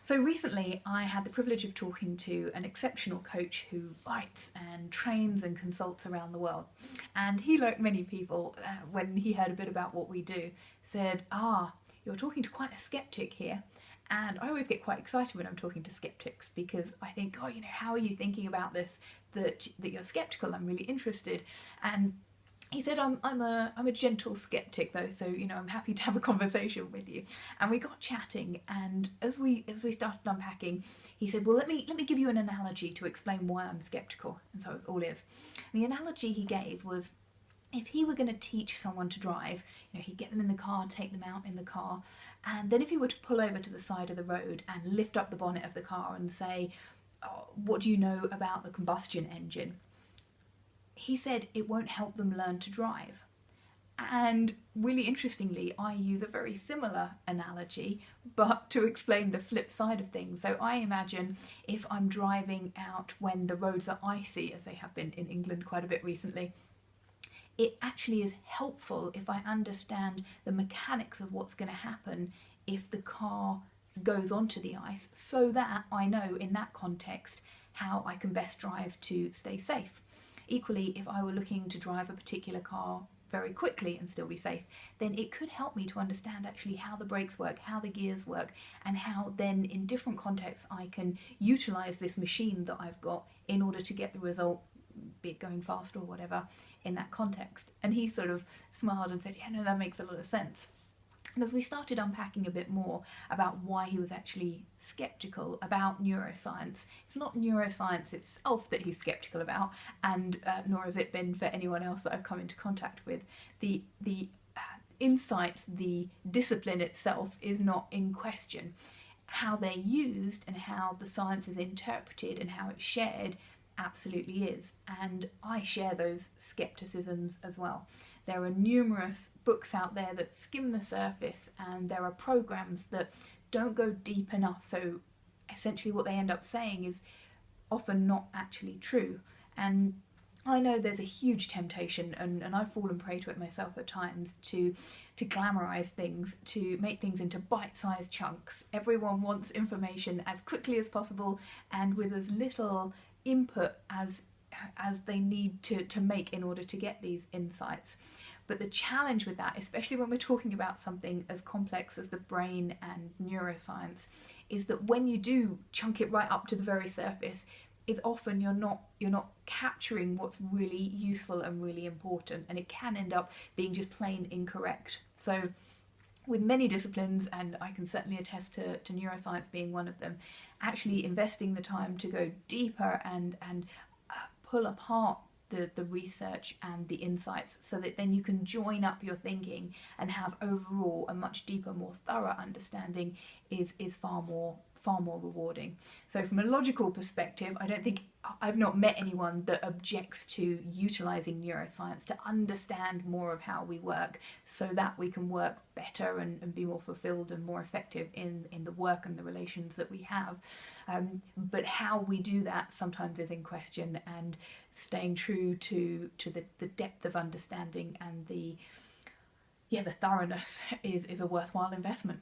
So recently I had the privilege of talking to an exceptional coach who writes and trains and consults around the world. And he, like many people, when he heard a bit about what we do, said, you're talking to quite a skeptic here. And I always get quite excited when I'm talking to skeptics because I think, how are you thinking about this, that you're skeptical? I'm really interested. And he said, I'm a gentle skeptic though, so I'm happy to have a conversation with you. And we got chatting, and as we started unpacking, he said, well, let me give you an analogy to explain why I'm skeptical. And so I was all ears. The analogy he gave was, if he were going to teach someone to drive, he'd get them in the car, take them out in the car, and then if he were to pull over to the side of the road and lift up the bonnet of the car and say, what do you know about the combustion engine? He said it won't help them learn to drive. And really interestingly, I use a very similar analogy, but to explain the flip side of things. So I imagine if I'm driving out when the roads are icy, as they have been in England quite a bit recently, it actually is helpful if I understand the mechanics of what's going to happen if the car goes onto the ice, so that I know in that context how I can best drive to stay safe. Equally, if I were looking to drive a particular car very quickly and still be safe, then it could help me to understand actually how the brakes work, how the gears work, and how then in different contexts I can utilise this machine that I've got in order to get the result, be it going fast or whatever, in that context. And he sort of smiled and said, yeah, no, that makes a lot of sense. And as we started unpacking a bit more about why he was actually skeptical about neuroscience, it's not neuroscience itself that he's skeptical about, and nor has it been for anyone else that I've come into contact with. The insights, the discipline itself is not in question. How they're used and how the science is interpreted and how it's shared absolutely is. And I share those skepticisms as well. There are numerous books out there that skim the surface, and there are programs that don't go deep enough. So essentially what they end up saying is often not actually true. And I know there's a huge temptation, and I've fallen prey to it myself at times, to glamorize things, to make things into bite-sized chunks. Everyone wants information as quickly as possible and with as little input as they need to make in order to get these insights. But the challenge with that, especially when we're talking about something as complex as the brain and neuroscience, is that when you do chunk it right up to the very surface, is often you're not capturing what's really useful and really important, and it can end up being just plain incorrect. So with many disciplines, and I can certainly attest to neuroscience being one of them, actually investing the time to go deeper and pull apart the research and the insights, so that then you can join up your thinking and have overall a much deeper, more thorough understanding is far more rewarding. So from a logical perspective, I've not met anyone that objects to utilising neuroscience to understand more of how we work, so that we can work better and be more fulfilled and more effective in the work and the relations that we have. But how we do that sometimes is in question, and staying true to the depth of understanding and the thoroughness is a worthwhile investment.